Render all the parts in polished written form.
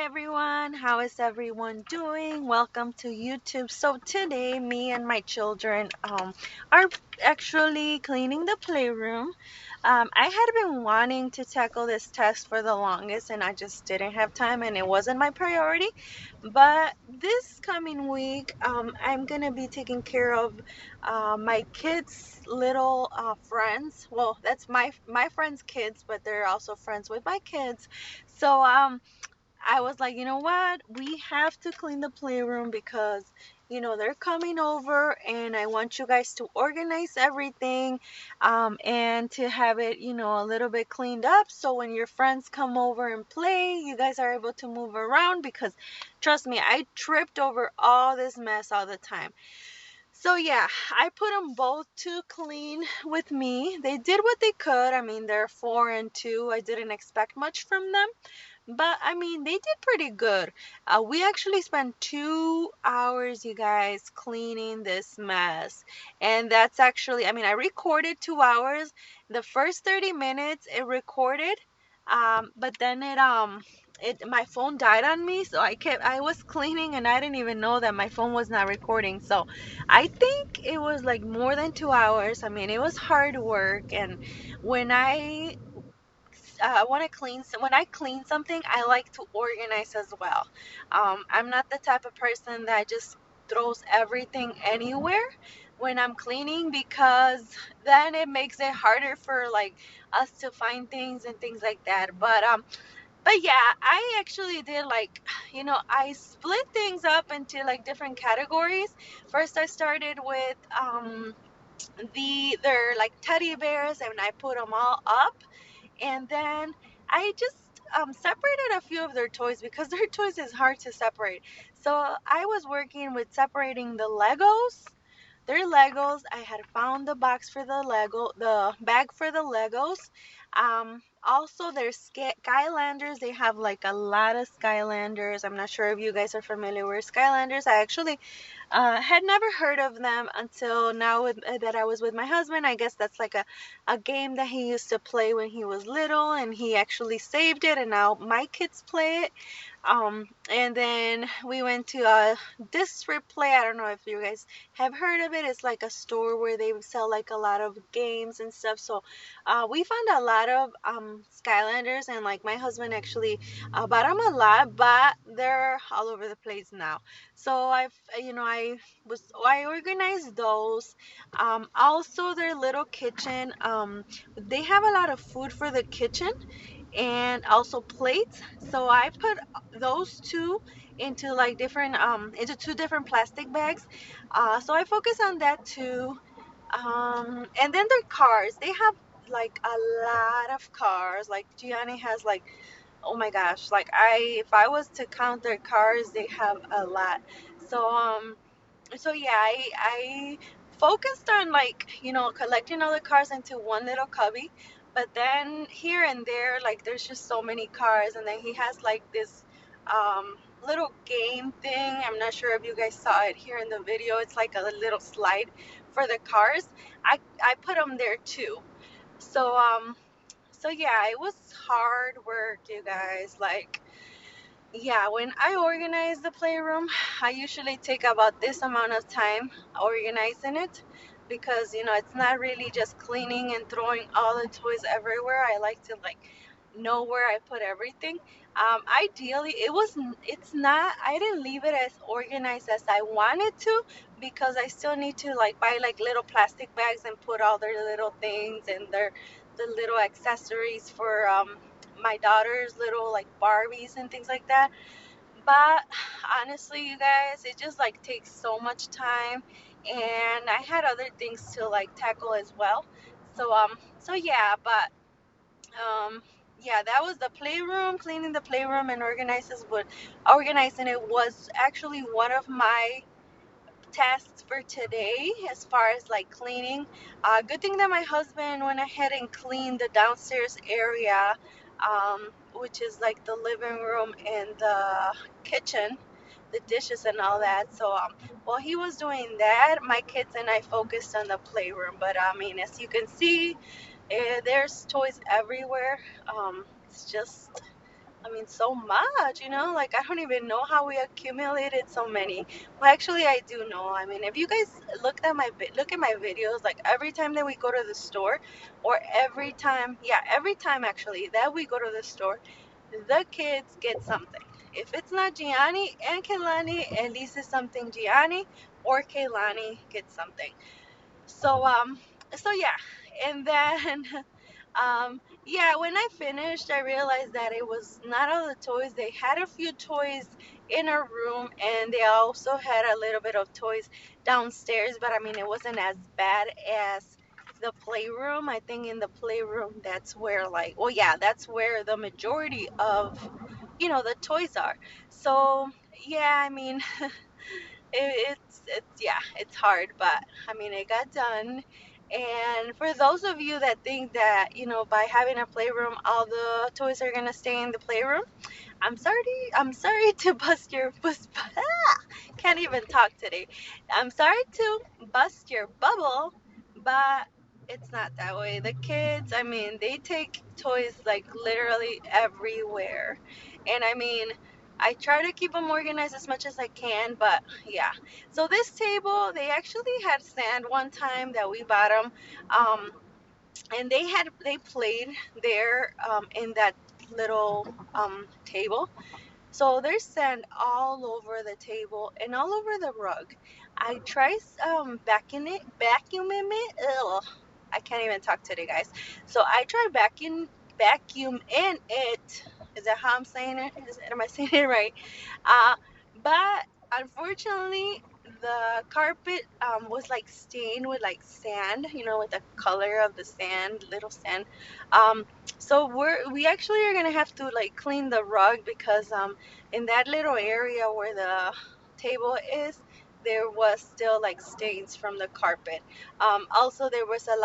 everyone, how is everyone doing? Welcome to YouTube. So today me and my children are actually cleaning the playroom. I had been wanting to tackle this task for the longest and I just didn't have time and it wasn't my priority. But this coming week, I'm gonna be taking care of my kids' little friends. Well, that's my friends' kids, but they're also friends with my kids. So I was like, you know what? We have to clean the playroom because, they're coming over and I want you guys to organize everything and to have it, a little bit cleaned up. So when your friends come over and play, you guys are able to move around because trust me, I tripped over all this mess all the time. So yeah, I put them both to clean with me. They did what they could. I mean, they're 4 and 2. I didn't expect much from them. But I mean, they did pretty good. We actually spent 2 hours, you guys, cleaning this mess. And that's actually, I mean, I recorded 2 hours. The first 30 minutes it recorded, but then my phone died on me, so I was cleaning and I didn't even know that my phone was not recording. So I think it was like more than 2 hours. I mean, it was hard work, and when I want to clean. When I clean something, I like to organize as well. I'm not the type of person that just throws everything anywhere when I'm cleaning because then it makes it harder for like us to find things and things like that. But yeah, I actually did like, I split things up into like different categories. First, I started with they're like teddy bears, and I put them all up, and then I just separated a few of their toys because their toys is hard to separate. So I was working with separating the Legos. Their Legos. I had found the box for the bag for the Legos. Also, their Skylanders. They have like a lot of Skylanders. I'm not sure if you guys are familiar with Skylanders. I actually had never heard of them until now that I was with my husband. I guess that's like a game that he used to play when he was little, and he actually saved it, and now my kids play it. And then we went to this replay. I don't know if you guys have heard of it. It's like a store where they sell like a lot of games and stuff. So we found a lot of Skylanders, and like my husband actually bought them a lot, but they're all over the place now. So I organized those. Also, their little kitchen. They have a lot of food for the kitchen and also plates. So I put those two into like different into two different plastic bags. So I focus on that too. And then their cars. They have like a lot of cars. Like Gianni has like, oh my gosh, like if I was to count their cars, they have a lot. So yeah, I focused on like, collecting all the cars into one little cubby, but then here and there, like there's just so many cars, and then he has like this little game thing. I'm not sure if you guys saw it here in the video. It's like a little slide for the cars. I put them there too. So so yeah, it was hard work, you guys. Like, yeah, when I organize the playroom, I usually take about this amount of time organizing it because, it's not really just cleaning and throwing all the toys everywhere. I like to like know where I put everything. Ideally, it's not, I didn't leave it as organized as I wanted to because I still need to like buy like little plastic bags and put all their little things and the little accessories for my daughter's little like Barbies and things like that. But honestly, you guys, it just like takes so much time, and I had other things to like tackle as well. So yeah, but um yeah, that was the playroom. Cleaning the playroom and organizing it was actually one of my tasks for today as far as like cleaning. Good thing that my husband went ahead and cleaned the downstairs area, which is like the living room and the kitchen, the dishes and all that. So while he was doing that, my kids and I focused on the playroom. But I mean, as you can see, there's toys everywhere. It's just I mean, so much, like I don't even know how we accumulated so many. Well, actually, I do know. I mean, if you guys look at my videos, like every time that we go to the store, or every time, yeah, every time actually that we go to the store, the kids get something. If it's not Gianni and Kaylani, at least it's something Gianni or Kaylani gets something. So so yeah, and then yeah, when I finished, I realized that it was not all the toys. They had a few toys in our room, and they also had a little bit of toys downstairs, but I mean, it wasn't as bad as the playroom. I think in the playroom, that's where, like, well, yeah, that's where the majority of, the toys are. So, yeah, I mean, it's yeah, it's hard, but I mean, it got done. And for those of you that think that, by having a playroom, all the toys are gonna stay in the playroom, I'm sorry to bust your bust. Can't even talk today. I'm sorry to bust your bubble, but it's not that way. The kids, I mean, they take toys like literally everywhere. And I mean, I try to keep them organized as much as I can, but yeah. So this table, they actually had sand one time that we bought them, and they played there in that little table, so there's sand all over the table and all over the rug. I tried vacuuming it. Ugh, I can't even talk today, guys. So I tried vacuum in it. Is that how I'm saying it? Am I saying it right? Uh, but unfortunately, the carpet was like stained with like sand, with the color of the sand, little sand. Um, so we actually are gonna have to like clean the rug because in that little area where the table is, there was still like stains from the carpet. Also, there was a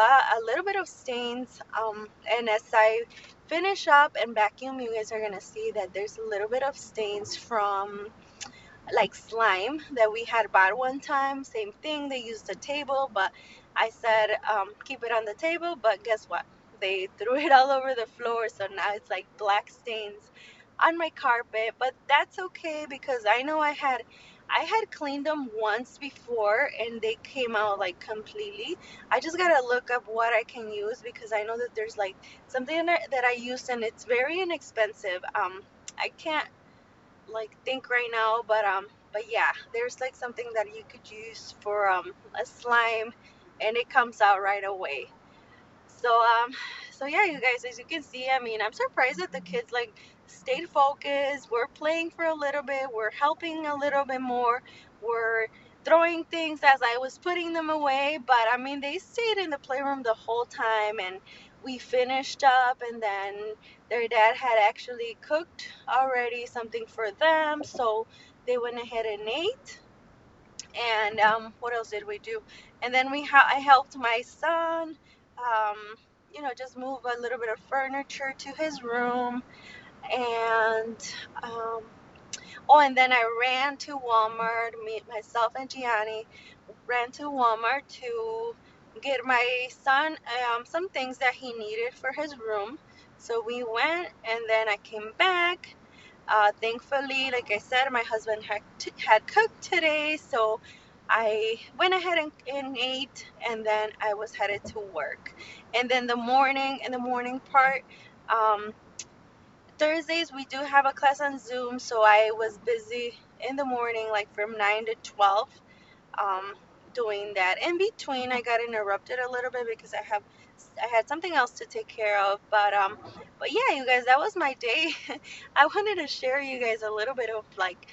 little bit of stains. And as I finish up and vacuum, you guys are gonna see that there's a little bit of stains from like slime that we had bought one time. Same thing, they used the table, but I said keep it on the table. But guess what? They threw it all over the floor, so now it's like black stains on my carpet. But that's okay because I know I had cleaned them once before and they came out like completely. I just gotta look up what I can use because I know that there's like something that I used and it's very inexpensive. I can't like think right now, but yeah, there's like something that you could use for a slime, and it comes out right away. So yeah, you guys, as you can see, I mean, I'm surprised that the kids like stayed focused. We're playing for a little bit, we're helping a little bit more, we're throwing things as I was putting them away, but I mean, they stayed in the playroom the whole time, and we finished up, and then their dad had actually cooked already something for them, so they went ahead and ate. And what else did we do? And then I helped my son, um, just move a little bit of furniture to his room. And oh, and then I ran to Walmart. Myself and Gianni ran to Walmart to get my son some things that he needed for his room. So we went, and then I came back. Thankfully, like I said, my husband had cooked today, so I went ahead and ate, and then I was headed to work. And then in the morning part, um, Thursdays we do have a class on Zoom, so I was busy in the morning, like from 9 to 12, um, doing that. In between, I got interrupted a little bit because I had something else to take care of. But yeah, you guys, that was my day. I wanted to share you guys a little bit of like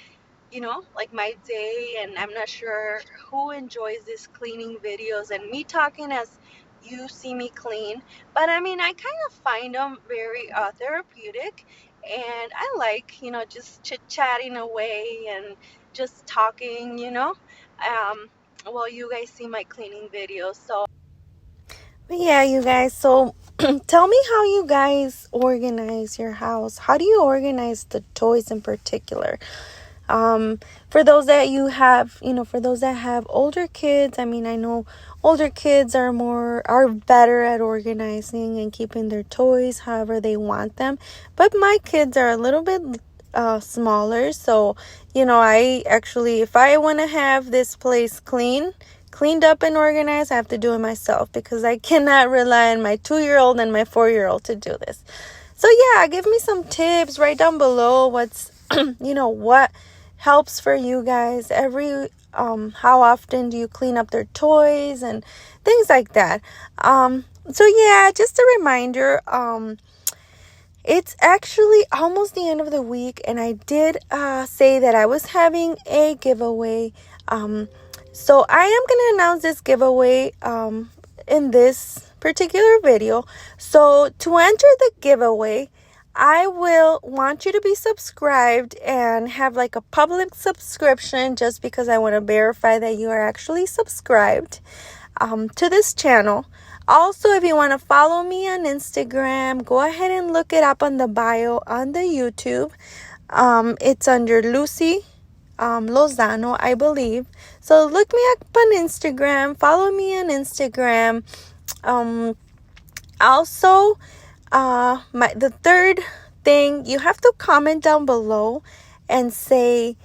my day, and I'm not sure who enjoys this cleaning videos and me talking as you see me clean, but I mean, I kind of find them very therapeutic, and I like, just chit-chatting away and just talking, while you guys see my cleaning videos. So but yeah, you guys, so tell me how you guys organize your house. How do you organize the toys in particular? For those that you have, for those that have older kids, I mean, I know older kids are better at organizing and keeping their toys however they want them. But my kids are a little bit smaller, so I actually, if I want to have this place cleaned up and organized, I have to do it myself because I cannot rely on my 2-year-old and my 4-year-old to do this. So yeah, give me some tips right down below. What's what helps for you guys? How often do you clean up their toys and things like that? So yeah, just a reminder. It's actually almost the end of the week, and I did say that I was having a giveaway. So I am going to announce this giveaway in this particular video. So to enter the giveaway, I will want you to be subscribed and have like a public subscription, just because I want to verify that you are actually subscribed to this channel. Also, if you want to follow me on Instagram, go ahead and look it up on the bio on the YouTube. It's under Lucy Lozano, I believe. So look me up on Instagram, follow me on Instagram. Also, the third thing, you have to comment down below and say,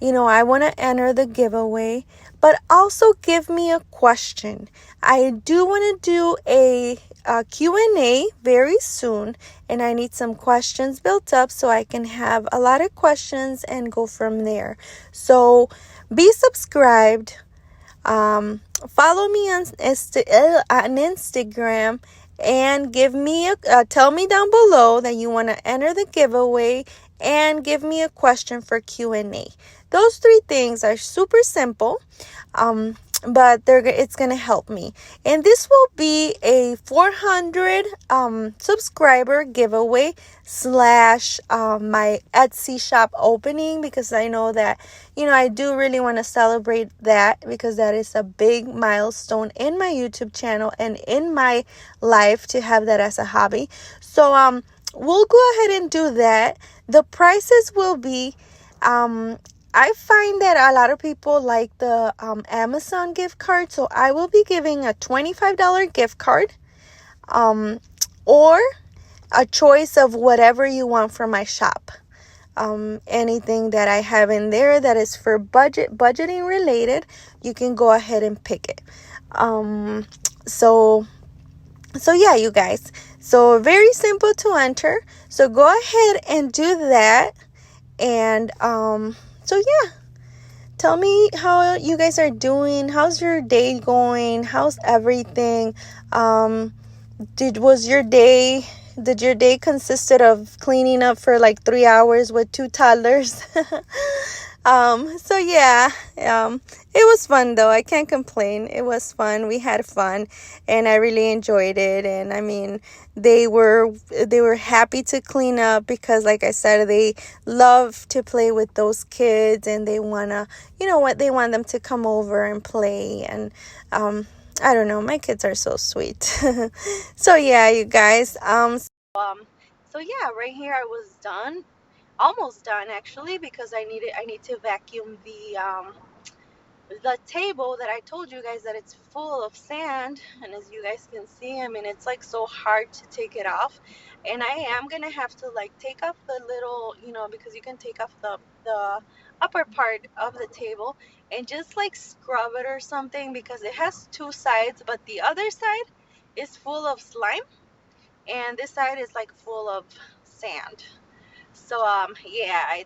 I want to enter the giveaway, but also give me a question. I do want to do a Q&A very soon, and I need some questions built up so I can have a lot of questions and go from there. So be subscribed. Follow me on Instagram, and give me tell me down below that you want to enter the giveaway, and give me a question for Q&A. Those 3 things are super simple, but it's gonna help me. And this will be a 400 subscriber giveaway / my Etsy shop opening, because I know that I do really want to celebrate that, because that is a big milestone in my YouTube channel and in my life to have that as a hobby. So we'll go ahead and do that. The prices will be I find that a lot of people like the Amazon gift card, so I will be giving a $25 gift card, or a choice of whatever you want from my shop. Anything that I have in there that is for budgeting related, you can go ahead and pick it. So yeah, you guys. So very simple to enter. So go ahead and do that. And so yeah, tell me how you guys are doing. How's your day going? How's everything? Did your day consisted of cleaning up for like 3 hours with 2 toddlers? So yeah, it was fun though. I can't complain. It was fun. We had fun, and I really enjoyed it. And I mean, they were happy to clean up, because like I said, they love to play with those kids, and they wanna, they want them to come over and play. And I don't know, my kids are so sweet. So yeah, you guys. So yeah, right here I was done. Almost done actually, because I need to vacuum the table that I told you guys that it's full of sand. And as you guys can see, I mean, it's like so hard to take it off, and I am gonna have to like take off the little, because you can take off the upper part of the table and just like scrub it or something, because it has 2 sides, but the other side is full of slime, and this side is like full of sand. So yeah,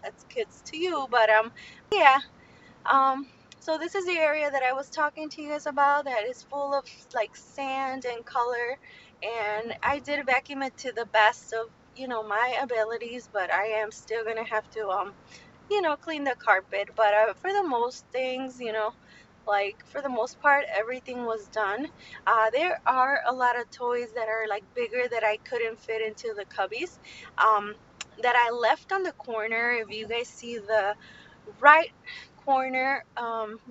that's kids to you, but yeah. So this is the area that I was talking to you guys about, that is full of like sand and color, and I did vacuum it to the best of my abilities, but I am still gonna have to clean the carpet. But for the most things, like for the most part, everything was done. There are a lot of toys that are like bigger that I couldn't fit into the cubbies, that I left on the corner. If you guys see the right corner,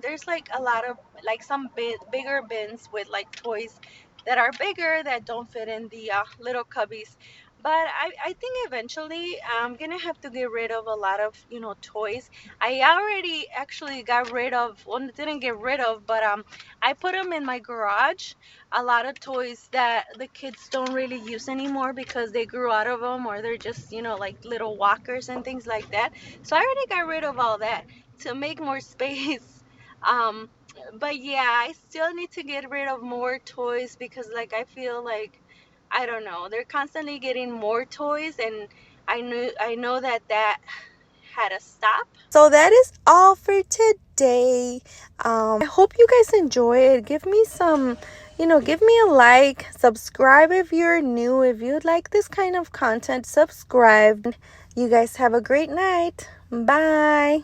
there's like a lot of like some bigger bins with like toys that are bigger that don't fit in the little cubbies. But I think eventually I'm gonna have to get rid of a lot of, toys. I already actually got rid of, well, didn't get rid of, but I put them in my garage. A lot of toys that the kids don't really use anymore because they grew out of them, or they're just, like little walkers and things like that. So I already got rid of all that to make more space. Um, but yeah, I still need to get rid of more toys because, like, I feel like, I don't know, they're constantly getting more toys, and I know that had to stop. So that is all for today. I hope you guys enjoy it. Give me some, give me a like, subscribe if you're new. If you'd like this kind of content, subscribe. You guys have a great night. Bye.